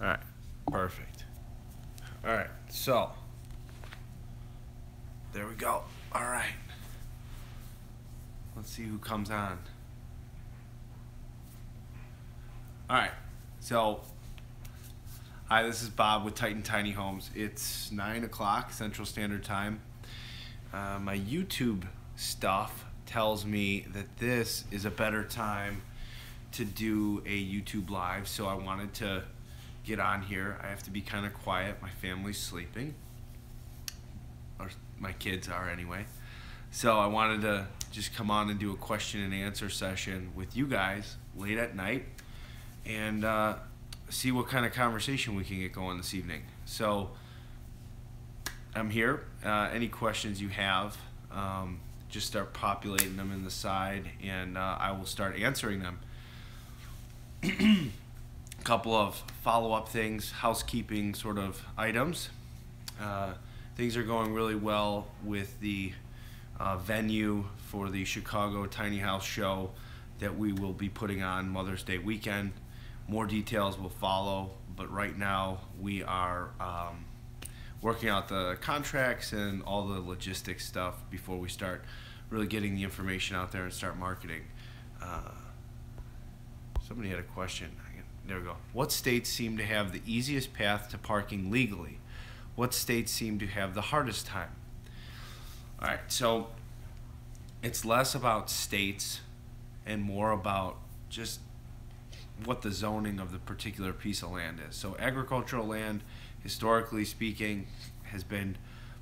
All right, perfect. All right, so there we go. All right, let's see who comes on. All right, so hi, this is Bob with Titan Tiny Homes. It's 9 o'clock Central Standard Time. My YouTube stuff tells me that this is a better time to do a YouTube live, so I wanted to get on here. I have to be kind of quiet. My family's sleeping, or my kids are anyway. So I wanted to just come on and do a question and answer session with you guys late at night and see what kind of conversation we can get going this evening. So I'm here. Any questions you have, just start populating them in the side, and I will start answering them. A couple of follow-up things, housekeeping sort of items. Things are going really well with the venue for the Chicago Tiny House Show that we will be putting on Mother's Day weekend. More details will follow, but right now we are working out the contracts and all the logistics stuff before we start really getting the information out there and start marketing. Somebody had a question. There we go. What states seem to have the easiest path to parking legally? What states seem to have the hardest time? All right, so it's less about states and more about just what the zoning of the particular piece of land is. So agricultural land, historically speaking, has been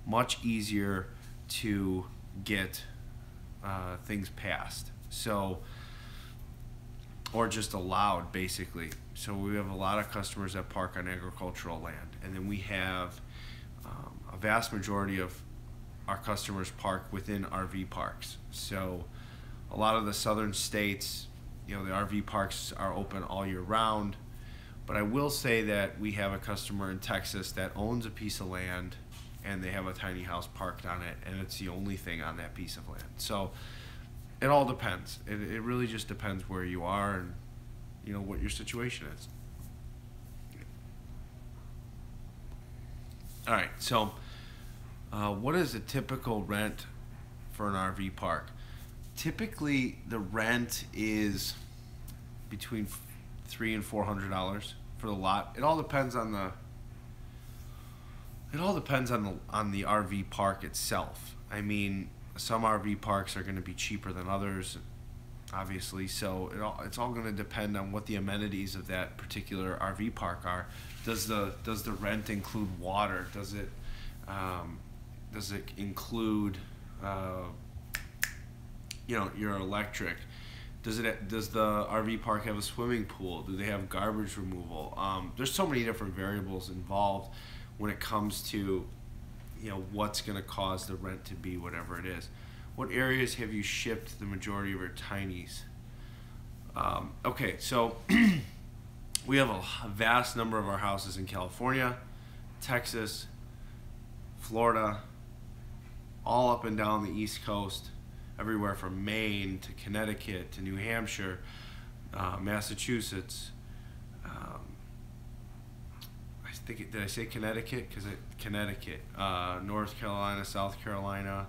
much easier to get things passed. So, or just allowed, basically. So we have a lot of customers that park on agricultural land, and then we have a vast majority of our customers park within RV parks. So a lot of the southern states, you know, the RV parks are open all year round. But I will say that we have a customer in Texas that owns a piece of land, and they have a tiny house parked on it, and it's the only thing on that piece of land. So it all depends. It really just depends where you are and, you know, what your situation is. All right, so what is a typical rent for an RV park? Typically, the rent is between $300 and $400 for the lot. It all depends on the RV park itself. I mean, some RV parks are going to be cheaper than others, obviously. So it's all going to depend on what the amenities of that particular RV park are. Does the rent include water? Does it include you know, your electric? Does the RV park have a swimming pool? Do they have garbage removal? There's so many different variables involved when it comes to, you know, what's going to cause the rent to be whatever it is. What areas have you shipped the majority of your tinies? Okay, so we have a vast number of our houses in California, Texas, Florida, all up and down the East Coast, everywhere from Maine to Connecticut to New Hampshire, Massachusetts. Did I say Connecticut? Connecticut, North Carolina, South Carolina,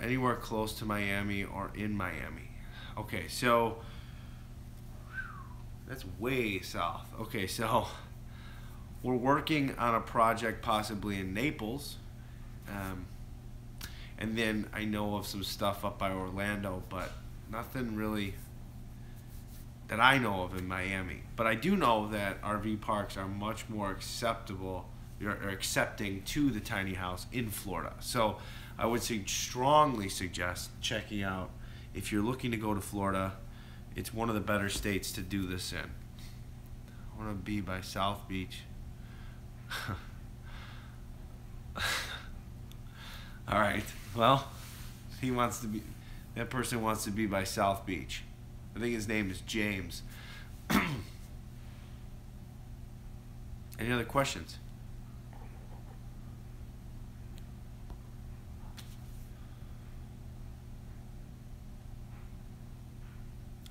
anywhere close to Miami or in Miami. Okay, so that's way south. Okay, so we're working on a project possibly in Naples. And then I know of some stuff up by Orlando, but nothing really that I know of in Miami. But I do know that RV parks are much more accepting to the tiny house in Florida. So I would strongly suggest checking out, if you're looking to go to Florida, it's one of the better states to do this in. I want to be by South Beach. All right. Well, that person wants to be by South Beach. I think his name is James. Any other questions?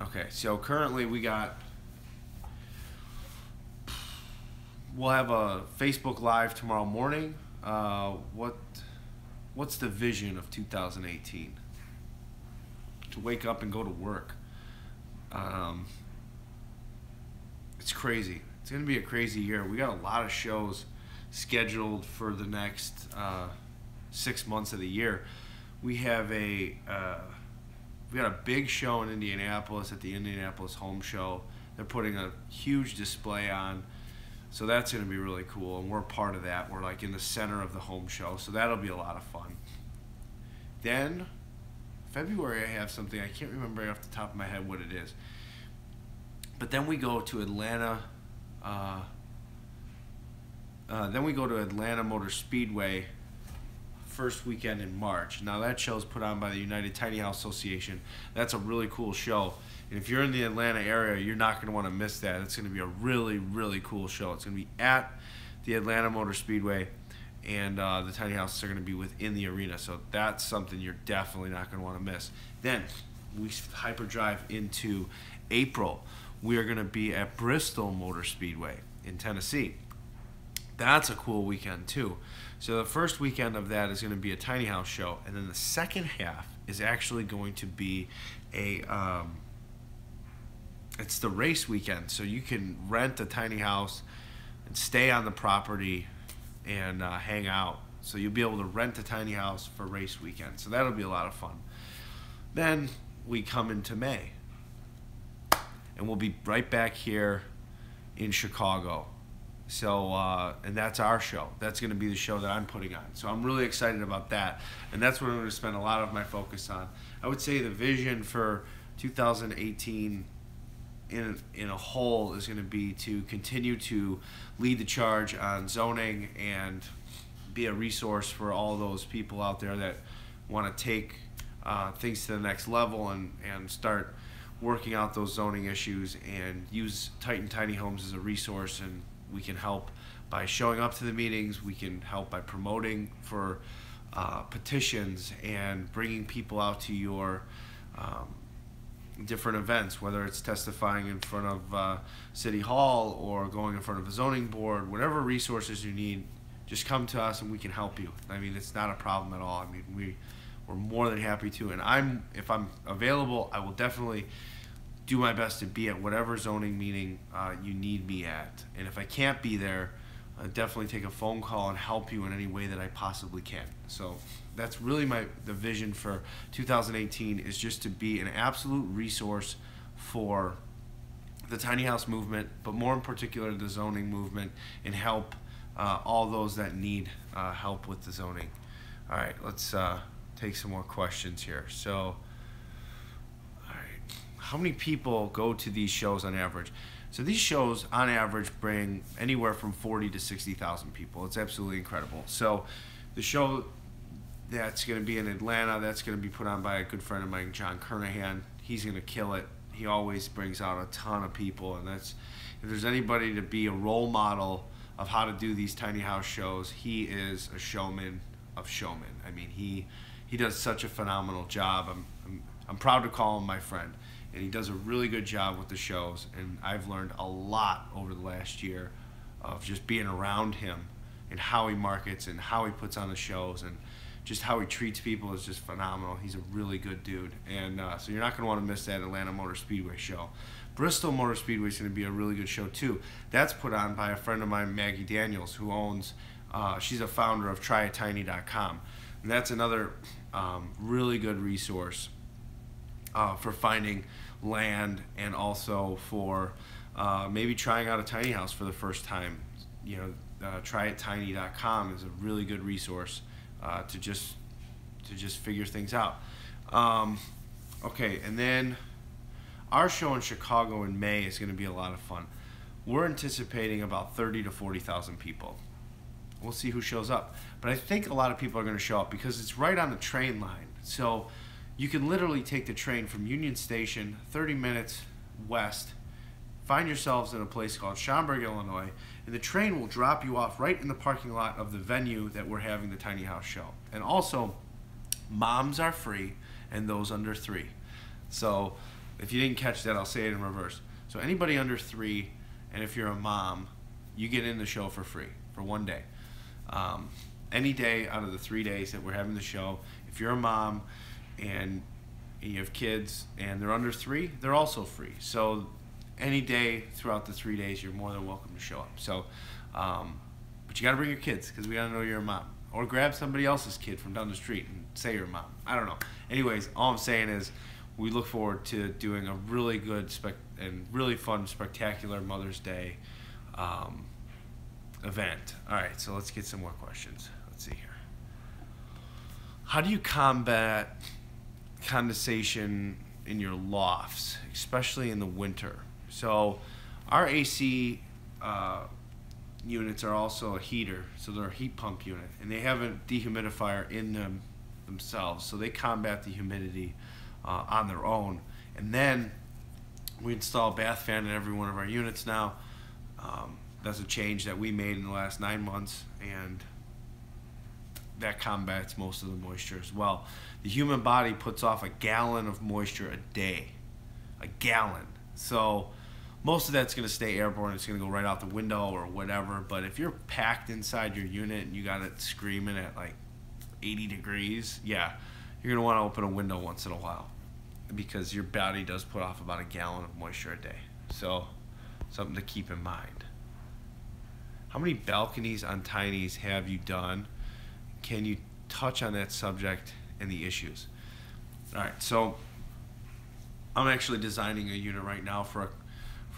Okay, so currently we got We'll have a Facebook Live tomorrow morning. What's the vision of 2018? To wake up and go to work. It's crazy. It's going to be a crazy year. We got a lot of shows scheduled for the next 6 months of the year. We got a big show in Indianapolis at the Indianapolis Home Show. They're putting a huge display on. So that's going to be really cool, and we're part of that. We're like in the center of the home show, so that'll be a lot of fun. Then, February, I have something. I can't remember off the top of my head what it is. But then we go to Atlanta. Atlanta Motor Speedway first weekend in March. Now that show's put on by the United Tiny House Association. That's a really cool show. And if you're in the Atlanta area, you're not going to want to miss that. It's going to be a really, really cool show. It's going to be at the Atlanta Motor Speedway, and the tiny houses are going to be within the arena. So that's something you're definitely not going to want to miss. Then we hyperdrive into April. We are going to be at Bristol Motor Speedway in Tennessee. That's a cool weekend too. So the first weekend of that is going to be a tiny house show, and then the second half is actually going to be it's the race weekend. So you can rent a tiny house and stay on the property and hang out. So you'll be able to rent a tiny house for race weekend. So that'll be a lot of fun. Then we come into May, and we'll be right back here in Chicago. So, and that's our show. That's going to be the show that I'm putting on. So I'm really excited about that. And that's what I'm going to spend a lot of my focus on. I would say the vision for 2018 in a whole is going to be to continue to lead the charge on zoning and be a resource for all those people out there that want to take things to the next level and start working out those zoning issues, and use Titan Tiny Homes as a resource. And we can help by showing up to the meetings. We can help by promoting for petitions and bringing people out to your different events, whether it's testifying in front of City Hall or going in front of a zoning board. Whatever resources you need, just come to us and we can help you. I mean, it's not a problem at all. I mean, we're more than happy to. And if I'm available, I will definitely do my best to be at whatever zoning meeting you need me at. And if I can't be there, I'll definitely take a phone call and help you in any way that I possibly can. So that's really the vision for 2018, is just to be an absolute resource for the tiny house movement, but more in particular the zoning movement, and help all those that need help with the zoning. All right, let's take some more questions here. So, how many people go to these shows on average? So these shows on average bring anywhere from 40 to 60,000 people. It's absolutely incredible. So the show that's going to be in Atlanta, that's going to be put on by a good friend of mine, John Kernahan. He's going to kill it. He always brings out a ton of people, and if there's anybody to be a role model of how to do these tiny house shows, he is a showman of showmen. I mean, he does such a phenomenal job. I'm proud to call him my friend. And he does a really good job with the shows, and I've learned a lot over the last year of just being around him and how he markets and how he puts on the shows, and just how he treats people is just phenomenal. He's a really good dude, and so you're not going to want to miss that Atlanta Motor Speedway show. Bristol Motor Speedway is going to be a really good show too. That's put on by a friend of mine, Maggie Daniels, who owns, she's a founder of tryitiny.com, and that's another really good resource for finding land, and also for maybe trying out a tiny house for the first time. You know, tryitiny.com is a really good resource to just figure things out. Okay, and then our show in Chicago in May is going to be a lot of fun. We're anticipating about 30 to 40,000 people. We'll see who shows up, but I think a lot of people are going to show up because it's right on the train line. So you can literally take the train from Union Station 30 minutes west, find yourselves in a place called Schaumburg, Illinois, and the train will drop you off right in the parking lot of the venue that we're having the tiny house show. And also, moms are free, and those under 3. So if you didn't catch that, I'll say it in reverse. So anybody under 3, and if you're a mom, you get in the show for free for 1 day. Any day out of the 3 days that we're having the show, if you're a mom and you have kids and they're under 3, they're also free. So any day throughout the 3 days, you're more than welcome to show up. So, but you got to bring your kids because we got to know you're a mom. Or grab somebody else's kid from down the street and say you're a mom. I don't know. Anyways, all I'm saying is we look forward to doing a really good and really fun, spectacular Mother's Day event. All right, so let's get some more questions. Let's see here. How do you combat condensation in your lofts, especially in the winter? So our AC units are also a heater, so they're a heat pump unit, and they have a dehumidifier in them themselves, so they combat the humidity on their own. And then we install a bath fan in every one of our units now. That's a change that we made in the last 9 months, and that combats most of the moisture as well. The human body puts off a gallon of moisture a day. A gallon. So most of that's going to stay airborne. It's going to go right out the window or whatever. But if you're packed inside your unit and you got it screaming at like 80 degrees, yeah, you're going to want to open a window once in a while because your body does put off about a gallon of moisture a day. So something to keep in mind. How many balconies on tinies have you done? Can you touch on that subject and the issues? All right, so I'm actually designing a unit right now for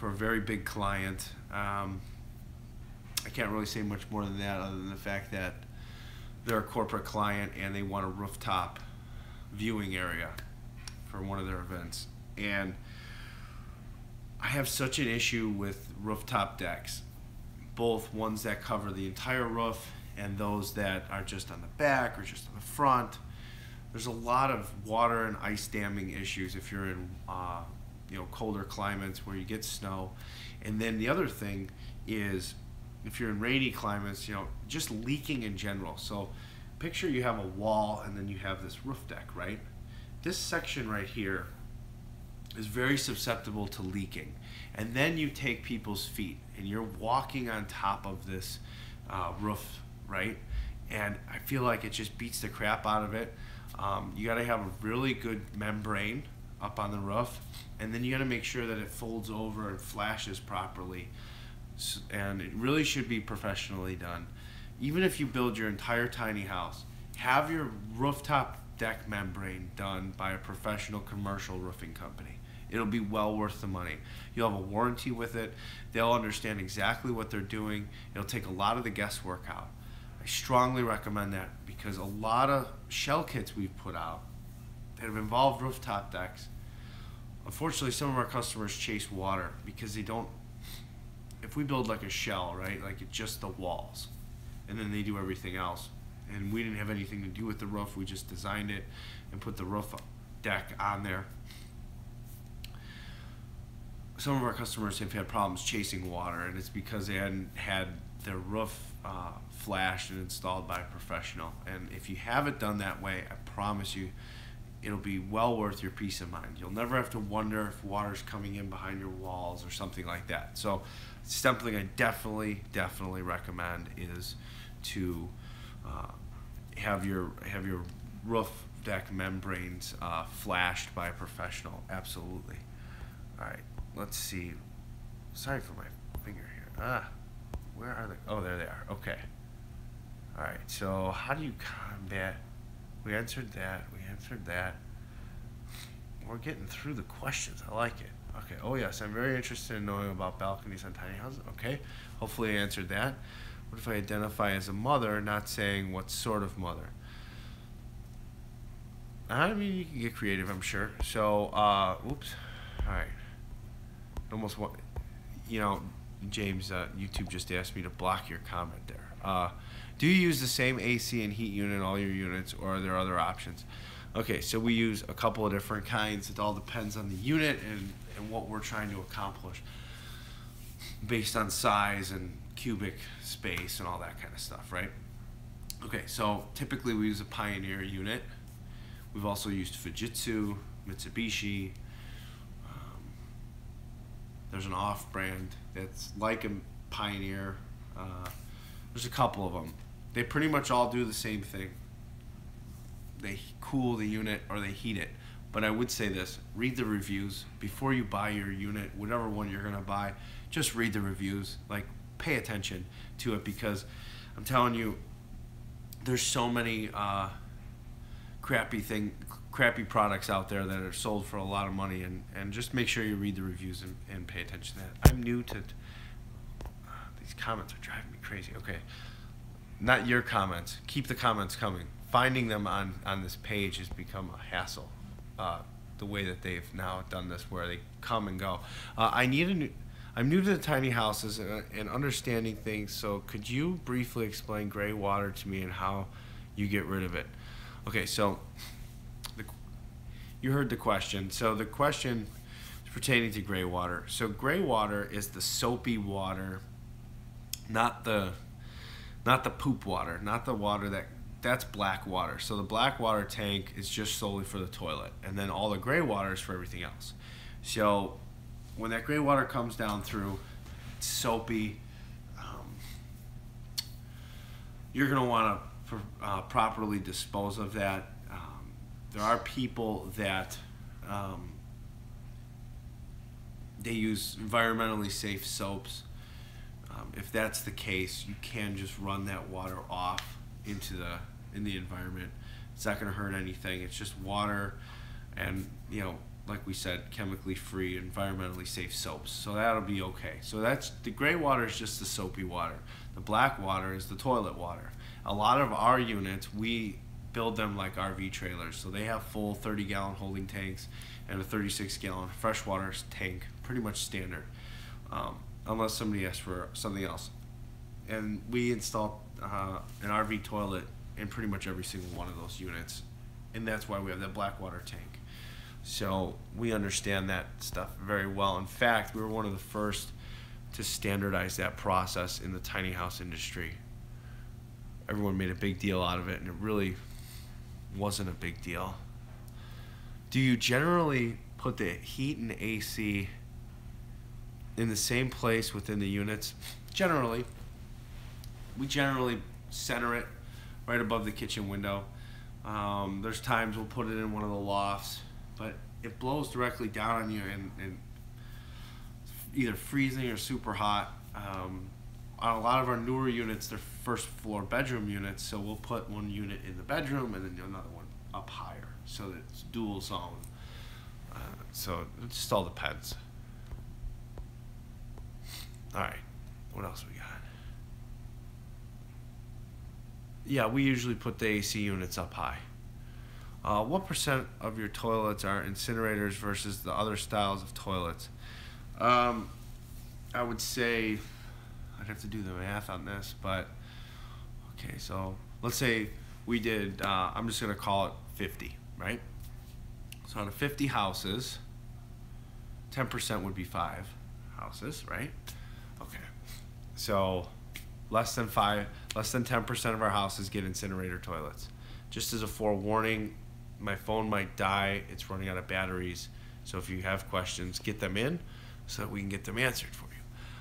a very big client. I can't really say much more than that other than the fact that they're a corporate client and they want a rooftop viewing area for one of their events. And I have such an issue with rooftop decks, both ones that cover the entire roof and those that are just on the back or just on the front. There's a lot of water and ice damming issues if you're in colder climates where you get snow. And then the other thing is if you're in rainy climates, just leaking in general. So picture you have a wall and then you have this roof deck, right? This section right here is very susceptible to leaking. And then you take people's feet and you're walking on top of this roof, right? And I feel like it just beats the crap out of it. You got to have a really good membrane up on the roof, and then you got to make sure that it folds over and flashes properly. And it really should be professionally done. Even if you build your entire tiny house, have your rooftop deck membrane done by a professional commercial roofing company. It'll be well worth the money. You'll have a warranty with it. They'll understand exactly what they're doing. It'll take a lot of the guesswork out. I strongly recommend that because a lot of shell kits we've put out that have involved rooftop decks, unfortunately some of our customers chase water because they don't, if we build like a shell, right, like it's just the walls, and then they do everything else, and we didn't have anything to do with the roof, we just designed it and put the roof deck on there. Some of our customers have had problems chasing water, and it's because they hadn't had their roof flashed and installed by a professional. And if you have it done that way, I promise you it'll be well worth your peace of mind. You'll never have to wonder if water's coming in behind your walls or something like that. So something I definitely recommend is to have your roof deck membranes flashed by a professional. Absolutely. All right, let's see. Sorry for my finger here. Where are they? Oh, there they are. Okay. All right, so how do you combat? We answered that. We're getting through the questions. I like it. Okay. Oh, yes. I'm very interested in knowing about balconies on tiny houses. Okay. Hopefully I answered that. What if I identify as a mother, not saying what sort of mother? I mean, you can get creative, I'm sure. So, oops. All right. Almost what, James, YouTube just asked me to block your comment there. Do you use the same AC and heat unit in all your units, or are there other options? Okay, so we use a couple of different kinds. It all depends on the unit and what we're trying to accomplish based on size and cubic space and all that kind of stuff, right? Okay, so typically we use a Pioneer unit. We've also used Fujitsu, Mitsubishi. There's an off-brand that's like Pioneer. There's a couple of them. They pretty much all do the same thing. They cool the unit or they heat it. But I would say this, read the reviews before you buy your unit, whatever one you're gonna buy, just read the reviews. Like, pay attention to it, because I'm telling you, there's so many crappy products out there that are sold for a lot of money, and just make sure you read the reviews and pay attention to that. I'm new to these comments are driving me crazy. Okay, not your comments. Keep the comments coming. Finding them on this page has become a hassle. The way that they've now done this, where they come and go. I'm new to the tiny houses and understanding things. So could you briefly explain gray water to me and how you get rid of it? Okay, so you heard the question. So the question is pertaining to gray water. So gray water is the soapy water, not the poop water, not the water that's black water. So the black water tank is just solely for the toilet, and then all the gray water is for everything else. So when that gray water comes down through, it's soapy, you're gonna want to properly dispose of that. There are people that they use environmentally safe soaps. If that's the case, you can just run that water off in the environment. It's not going to hurt anything. It's just water, and like we said, chemically free, environmentally safe soaps. So that'll be okay. So that's the gray water is just the soapy water. The black water is the toilet water. A lot of our units, we build them like RV trailers. So they have full 30-gallon holding tanks and a 36-gallon freshwater tank, pretty much standard, unless somebody asks for something else. And we install an RV toilet in pretty much every single one of those units, and that's why we have that black water tank. So we understand that stuff very well. In fact, we were one of the first to standardize that process in the tiny house industry. Everyone made a big deal out of it, and it really wasn't a big deal. Do you generally put the heat and AC in the same place within the units? Generally. We generally center it right above the kitchen window. There's times we'll put it in one of the lofts, but it blows directly down on you and either freezing or super hot. On a lot of our newer units, they're first floor bedroom units, so we'll put one unit in the bedroom and then another one up higher, so that it's dual zone. So it just all depends. All right, what else we got? Yeah, we usually put the AC units up high. What percent of your toilets are incinerators versus the other styles of toilets? I would say, I'd have to do the math on this, but okay, so let's say we did, I'm just going to call it 50, right? So out of 50 houses, 10% would be 5 houses, right? Okay, so less than 10% of our houses get incinerator toilets. Just as a forewarning, my phone might die. It's running out of batteries. So if you have questions, get them in so that we can get them answered for you.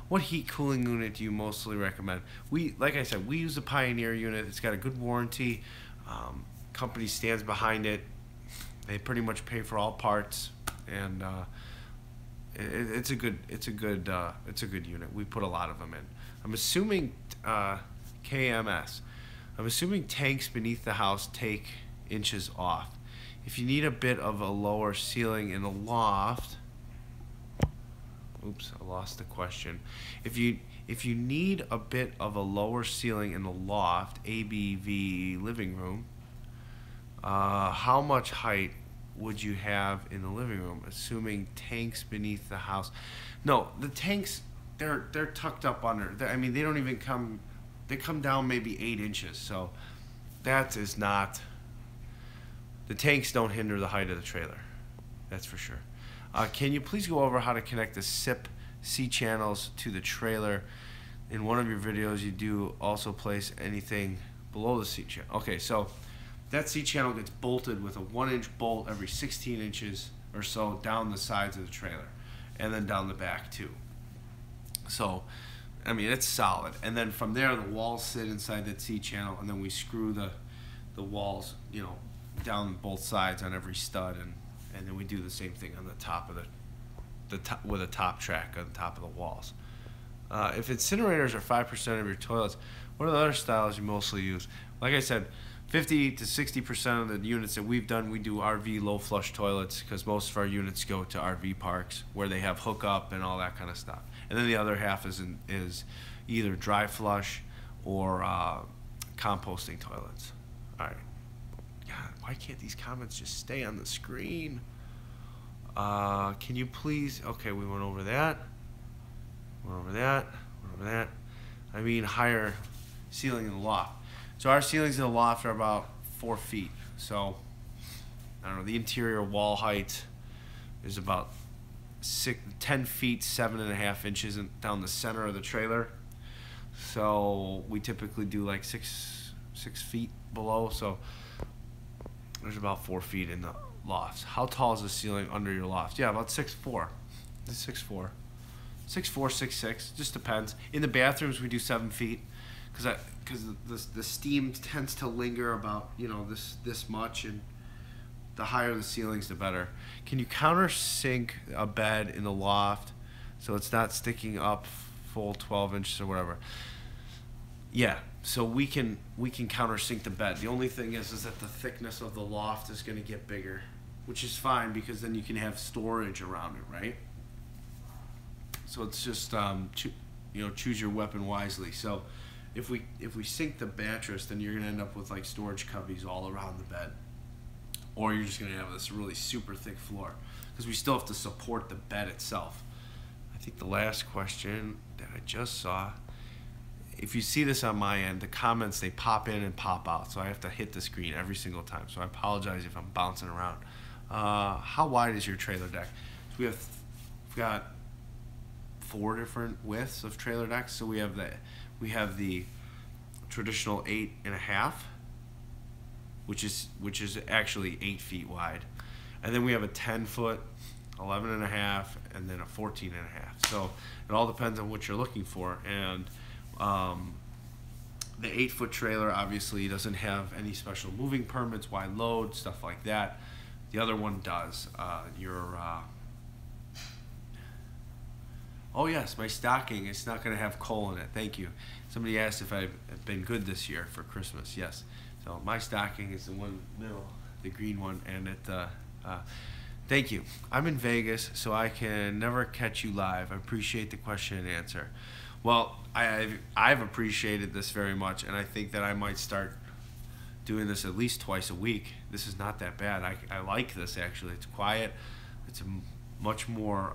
What heat cooling unit do you mostly recommend? Like I said, we use a Pioneer unit. It's got a good warranty. Company stands behind it. They pretty much pay for all parts, and it's a good unit. We put a lot of them in. I'm assuming KMS. I'm assuming tanks beneath the house take inches off. If you need a bit of a lower ceiling in the loft, oops, I lost the question. If you need a bit of a lower ceiling in the loft, ABV living room, how much height would you have in the living room, assuming tanks beneath the house? No, the tanks, they're tucked up under. I mean, they don't even come. They come down maybe 8 inches. So that is not. The tanks don't hinder the height of the trailer. That's for sure. Can you please go over how to connect the SIP C channels to the trailer? In one of your videos, you do also place anything below the C channel. Okay, so that C channel gets bolted with a 1-inch bolt every 16 inches or so down the sides of the trailer, and then down the back too. So I mean, it's solid. And then from there, the walls sit inside that C channel, and then we screw the walls, you know, down both sides on every stud, and then we do the same thing on the top of the top with a top track on the top of the walls. If incinerators are 5% of your toilets, what are the other styles you mostly use? Like I said, 50 to 60% of the units that we've done, we do RV low flush toilets, because most of our units go to RV parks where they have hookup and all that kind of stuff. And then the other half is either dry flush or composting toilets. All right. God, why can't these comments just stay on the screen? Can you please? Okay, we went over that. Went over that. Went over that. I mean, higher ceiling in the loft. So our ceilings in the loft are about 4 feet. So I don't know. The interior wall height is about 10 feet, 7.5 inches down the center of the trailer. So we typically do like 6 feet below. So there's about 4 feet in the lofts. How tall is the ceiling under your loft? Yeah, about 6'4". 6'4". 6'4", 6'6", just depends. In the bathrooms, we do 7 feet, because the steam tends to linger about, you know, this much, and the higher the ceilings, the better. Can you countersink a bed in the loft so it's not sticking up full 12 inches or whatever? Yeah, so we can countersink the bed. The only thing is that the thickness of the loft is going to get bigger, which is fine, because then you can have storage around it, right? So it's just you know, choose your weapon wisely. So if we sink the mattress, then you're gonna end up with like storage cubbies all around the bed, or you're just gonna have this really super thick floor, because we still have to support the bed itself. I think the last question that I just saw, if you see this on my end, the comments, they pop in and pop out, so I have to hit the screen every single time. So I apologize if I'm bouncing around. How wide is your trailer deck? So we've got 4 different widths of trailer decks. So we have the traditional 8.5, which is actually 8 feet wide, and then we have a 10-foot, 11.5, and then a 14.5. So it all depends on what you're looking for. And the 8-foot trailer obviously doesn't have any special moving permits, wide load, stuff like that. The other one does. Oh yes, my stocking, it's not going to have coal in it. Thank you. Somebody asked if I've been good this year for Christmas. Yes. So my stocking is the one middle, the green one, and it. Thank you. I'm in Vegas, so I can never catch you live. I appreciate the question and answer. Well, I've appreciated this very much, and I think that I might start doing this at least twice a week. This is not that bad. I like this, actually. It's quiet. It's a much more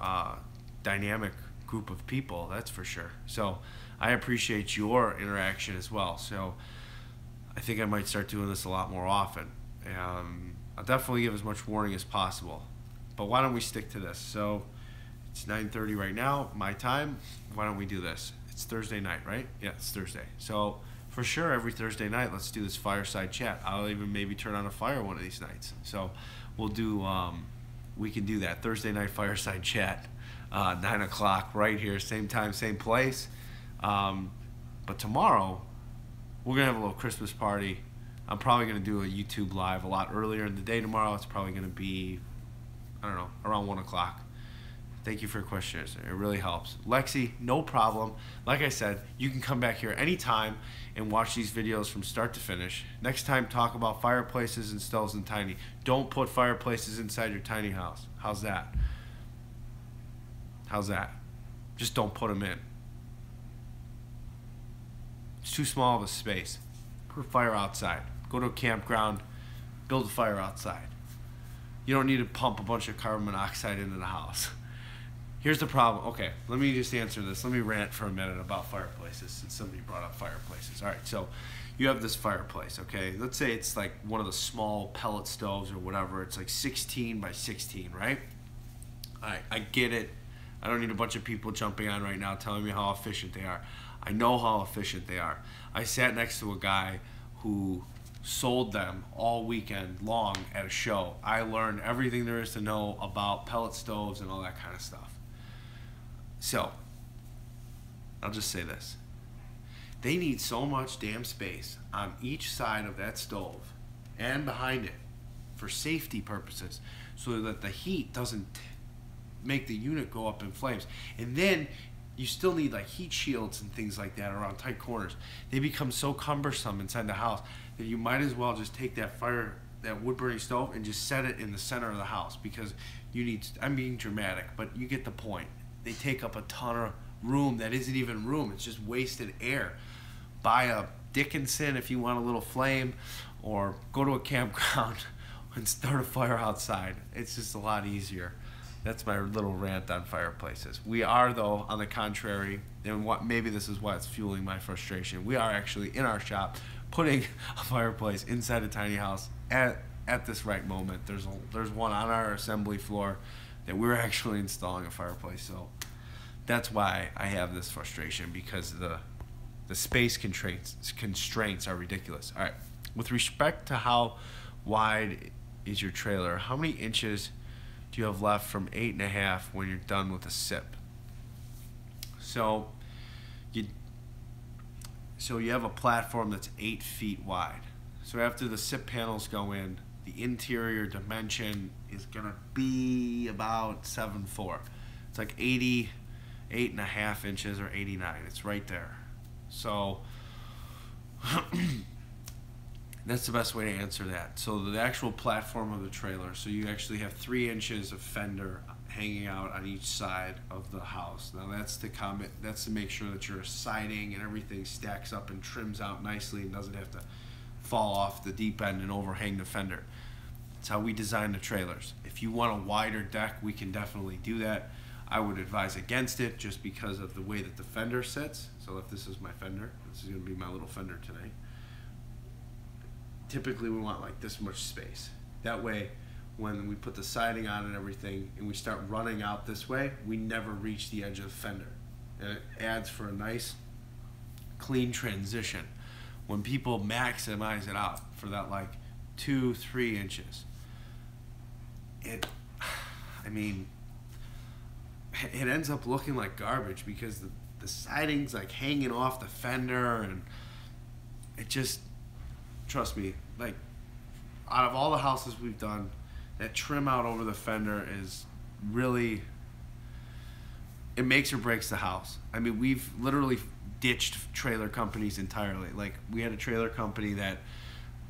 dynamic group of people, that's for sure. So I appreciate your interaction as well. So I think I might start doing this a lot more often. I'll definitely give as much warning as possible. But why don't we stick to this? So it's 9:30 right now, my time. Why don't we do this? It's Thursday night, right? Yeah, it's Thursday. So for sure, every Thursday night, let's do this fireside chat. I'll even maybe turn on a fire one of these nights. So we'll do, we can do that. Thursday night fireside chat, 9 o'clock right here, same time, same place. But tomorrow, we're going to have a little Christmas party. I'm probably going to do a YouTube live a lot earlier in the day tomorrow. It's probably going to be, I don't know, around 1 o'clock. Thank you for your questions. It really helps. Lexi, no problem. Like I said, you can come back here anytime and watch these videos from start to finish. Next time, talk about fireplaces and stoves and tiny. Don't put fireplaces inside your tiny house. How's that? How's that? Just don't put them in. It's too small of a space. Put a fire outside. Go to a campground, build a fire outside. You don't need to pump a bunch of carbon monoxide into the house. Here's the problem. Okay, let me just answer this. Let me rant for a minute about fireplaces, since somebody brought up fireplaces. All right, so you have this fireplace, okay? Let's say it's like one of the small pellet stoves or whatever. It's like 16 by 16, right? All right, I get it. I don't need a bunch of people jumping on right now telling me how efficient they are. I know how efficient they are. I sat next to a guy who sold them all weekend long at a show. I learned everything there is to know about pellet stoves and all that kind of stuff. So, I'll just say this. They need so much damn space on each side of that stove and behind it for safety purposes so that the heat doesn't make the unit go up in flames. And then you still need like heat shields and things like that around tight corners. They become so cumbersome inside the house that you might as well just take that wood burning stove and just set it in the center of the house, because you need, I'm being dramatic, but you get the point. They take up a ton of room that isn't even room, it's just wasted air. Buy a Dickinson if you want a little flame, or go to a campground and start a fire outside. It's just a lot easier. That's my little rant on fireplaces. We are, though, on the contrary, and maybe this is what's fueling my frustration. We are actually in our shop putting a fireplace inside a tiny house at this right moment. There's one on our assembly floor that we're actually installing a fireplace. So that's why I have this frustration, because the space constraints are ridiculous. All right, with respect to how wide is your trailer, how many inches do you have left from 8.5 when you're done with the SIP? So you have a platform that's 8 feet wide. So after the SIP panels go in, the interior dimension is gonna be about 7'4". It's like 88.5 inches or 89. It's right there. So that's the best way to answer that. So the actual platform of the trailer, so you actually have 3 inches of fender hanging out on each side of the house. Now that's to make sure that your siding and everything stacks up and trims out nicely and doesn't have to fall off the deep end and overhang the fender. That's how we design the trailers. If you want a wider deck, we can definitely do that. I would advise against it just because of the way that the fender sits. So if this is my fender, this is going to be my little fender today. Typically we want like this much space. That way when we put the siding on and everything and we start running out this way, we never reach the edge of the fender. And it adds for a nice clean transition. When people maximize it out for that like 2-3 inches, it ends up looking like garbage because the siding's like hanging off the fender, and it just, trust me, like out of all the houses we've done, that trim out over the fender is really, it makes or breaks the house. I mean, we've literally ditched trailer companies entirely. Like we had a trailer company that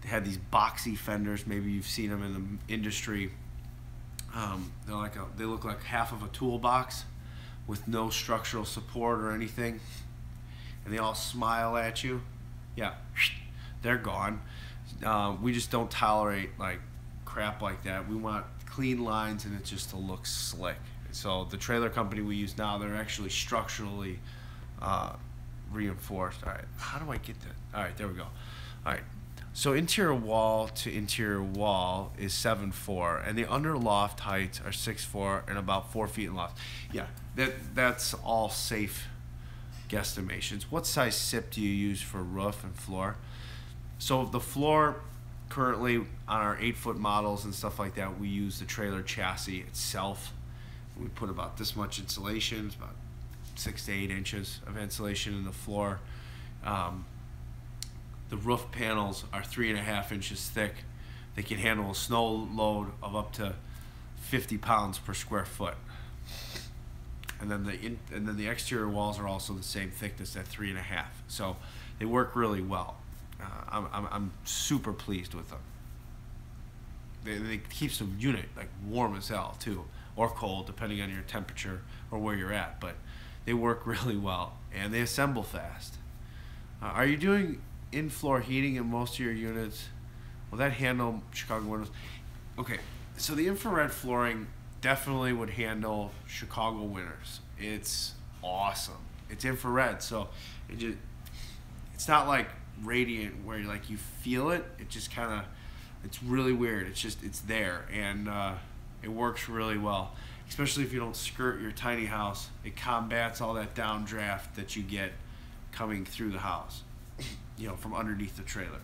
had these boxy fenders. Maybe you've seen them in the industry. They look like half of a toolbox with no structural support or anything, and they all smile at you. Yeah, they're gone. We just don't tolerate like crap like that. We want clean lines and it just to look slick. So the trailer company we use now, they're actually structurally reinforced. All right, how do I get that? All right, there we go. All right, so interior wall to interior wall is 7'4", and the under loft heights are 6'4" and about 4 feet in loft. Yeah, that's all safe guesstimations. What size SIP do you use for roof and floor? So the floor, currently on our 8-foot models and stuff like that, we use the trailer chassis itself. We put about this much insulation, it's about 6 to 8 inches of insulation in the floor. The roof panels are 3.5 inches thick. They can handle a snow load of up to 50 pounds per square foot. And then the exterior walls are also the same thickness at 3.5. So they work really well. I'm super pleased with them. They keeps the unit like warm as hell too, or cold depending on your temperature or where you're at. But they work really well and they assemble fast. Are you doing in-floor heating in most of your units? Will that handle Chicago windows? Okay, so the infrared flooring definitely would handle Chicago winters. It's awesome. It's infrared, so it's not like radiant where like you feel it. It just kind of, it's really weird. It's there, and it works really well. Especially if you don't skirt your tiny house, it combats all that downdraft that you get coming through the house, you know, from underneath the trailer.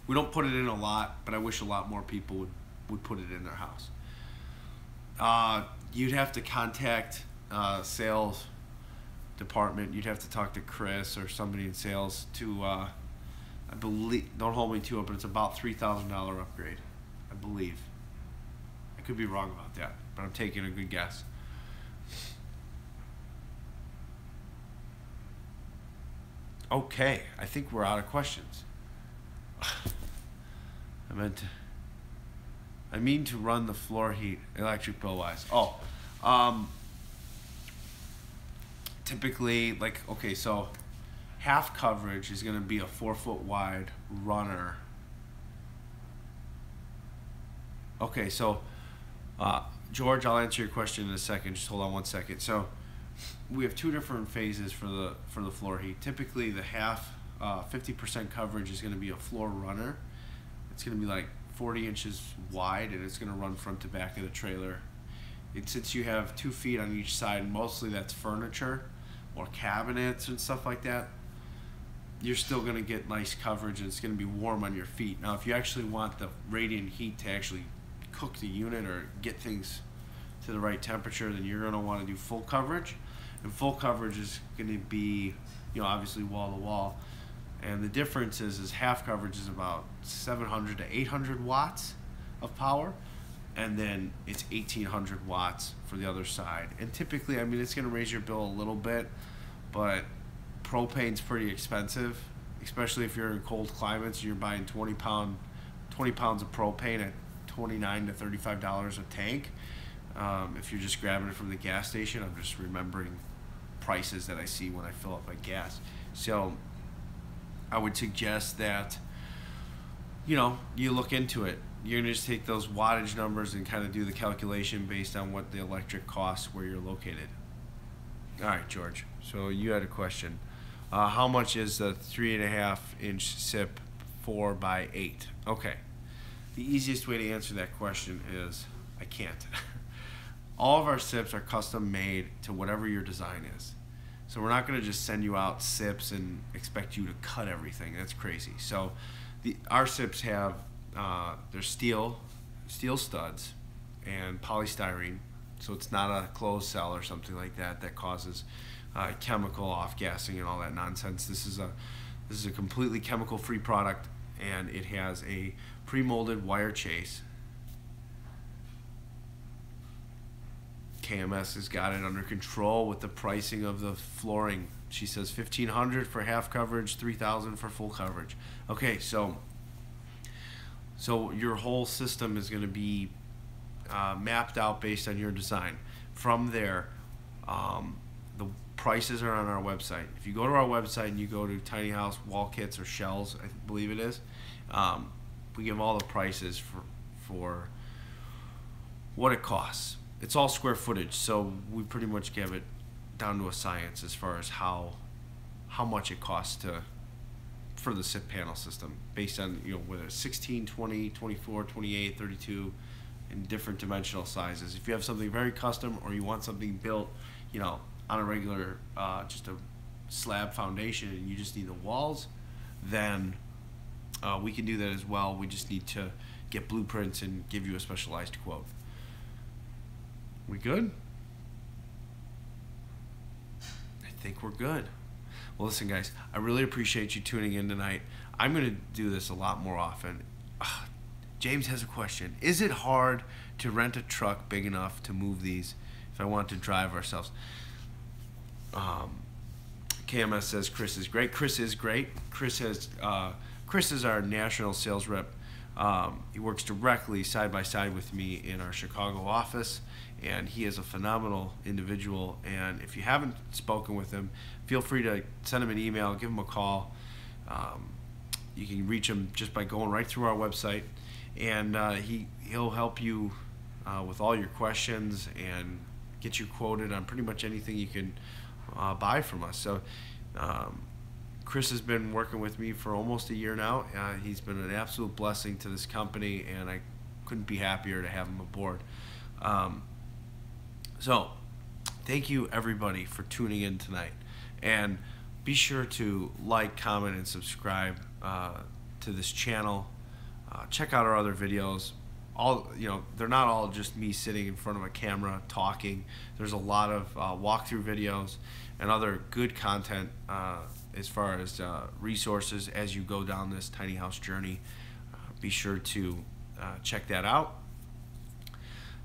We don't put it in a lot, but I wish a lot more people would put it in their house. You'd have to contact sales department. You'd have to talk to Chris or somebody in sales to, I believe, don't hold me to it, but it's about $3,000 upgrade, I believe. I could be wrong about that, but I'm taking a good guess. Okay, I think we're out of questions. I mean to run the floor heat electric bill wise. Typically, like, okay, so half coverage is going to be a 4-foot wide runner. Okay, so George, I'll answer your question in a second. Just hold on one second. So we have two different phases for the floor heat. Typically, the half 50% coverage is going to be a floor runner. It's going to be like 40 inches wide, and it's going to run front to back of the trailer. And since you have 2 feet on each side, mostly that's furniture or cabinets and stuff like that, you're still going to get nice coverage, and it's going to be warm on your feet. Now, if you actually want the radiant heat to actually cook the unit or get things to the right temperature, then you're going to want to do full coverage. And full coverage is going to be, obviously wall to wall. And the difference is half coverage is about 700 to 800 watts of power, and then it's 1800 watts for the other side. And typically, I mean, it's going to raise your bill a little bit, but propane's pretty expensive, especially if you're in cold climates. You're buying 20 pounds of propane at $29 to $35 a tank. If you're just grabbing it from the gas station, I'm just remembering prices that I see when I fill up my gas. So I would suggest that, you look into it. You're going to just take those wattage numbers and kind of do the calculation based on what the electric costs where you're located. All right, George. So you had a question. How much is the 3.5 inch SIP 4x8? Okay. The easiest way to answer that question is I can't. All of our SIPs are custom made to whatever your design is. So we're not going to just send you out SIPs and expect you to cut everything. That's crazy. So our SIPs have they're steel studs and polystyrene. So it's not a closed cell or something like that that causes chemical off-gassing and all that nonsense. This is a completely chemical-free product, and it has a pre-molded wire chase. KMS has got it under control with the pricing of the flooring. She says $1,500 for half coverage, $3,000 for full coverage. Okay, so your whole system is going to be mapped out based on your design. From there, the prices are on our website. If you go to our website and you go to tiny house wall kits or shells, I believe it is, we give all the prices for what it costs. It's all square footage, so we pretty much give it down to a science as far as how much it costs for the SIP panel system, based on whether it's 16, 20, 24, 28, 32, and different dimensional sizes. If you have something very custom or you want something built, on a regular just a slab foundation and you just need the walls, then we can do that as well. We just need to get blueprints and give you a specialized quote. We good? I think we're good. Well, listen, guys, I really appreciate you tuning in tonight. I'm going to do this a lot more often. James has a question. Is it hard to rent a truck big enough to move these if I want to drive ourselves? KMS says Chris is great. Chris is great. Chris is our national sales rep. He works directly side by side with me in our Chicago office, and he is a phenomenal individual. And if you haven't spoken with him, feel free to send him an email, give him a call. You can reach him just by going right through our website, and he'll help you with all your questions and get you quoted on pretty much anything you can buy from us. So Chris has been working with me for almost a year now. He's been an absolute blessing to this company, and I couldn't be happier to have him aboard. So thank you, everybody, for tuning in tonight. And be sure to like, comment, and subscribe to this channel. Check out our other videos. all, they're not all just me sitting in front of a camera talking. There's a lot of walkthrough videos and other good content as far as resources as you go down this tiny house journey. Be sure to check that out.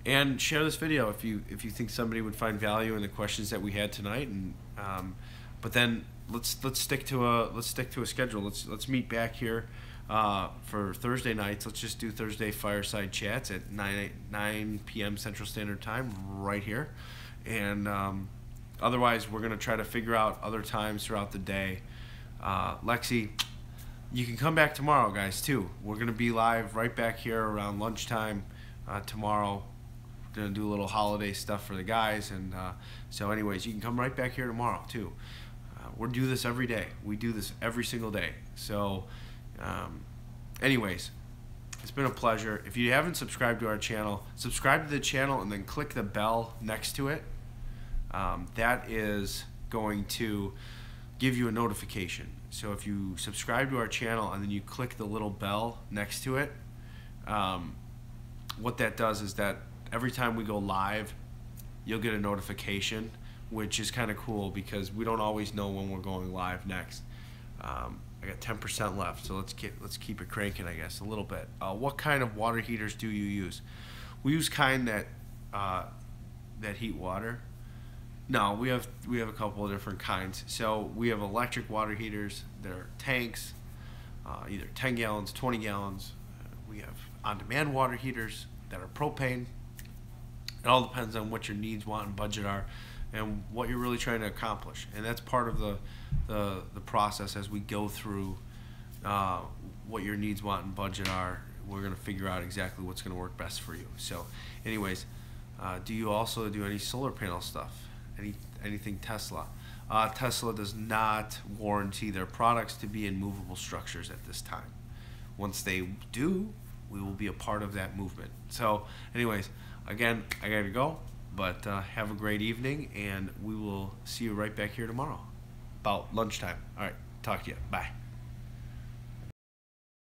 And share this video if you think somebody would find value in the questions that we had tonight. And but then let's stick to a schedule. Let's meet back here for Thursday nights. Let's just do Thursday fireside chats at 9 p.m. Central Standard Time right here. And otherwise, we're gonna try to figure out other times throughout the day. Lexi, you can come back tomorrow, guys, too. We're gonna be live right back here around lunchtime tomorrow. Gonna do a little holiday stuff for the guys, and so anyways, you can come right back here tomorrow too. We do this every day. We do this every single day. So anyways, it's been a pleasure. If you haven't subscribed to our channel, subscribe to the channel and then click the bell next to it. That is going to give you a notification. So if you subscribe to our channel and then you click the little bell next to it, what that does is that every time we go live, you'll get a notification, which is kind of cool because we don't always know when we're going live next. I got 10% left, so let's keep it cranking, I guess, a little bit. What kind of water heaters do you use? We use kind that heat water. No, we have a couple of different kinds. So we have electric water heaters. They're tanks, either 10 gallons, 20 gallons. We have on-demand water heaters that are propane. It all depends on what your needs, want, and budget are, and what you're really trying to accomplish. And that's part of the process as we go through what your needs, want, and budget are. We're going to figure out exactly what's going to work best for you. So, anyways, do you also do any solar panel stuff? Anything Tesla? Tesla does not warranty their products to be in movable structures at this time. Once they do, we will be a part of that movement. So, anyways. Again, I gotta go, but have a great evening, and we will see you right back here tomorrow about lunchtime. All right, talk to you. Bye.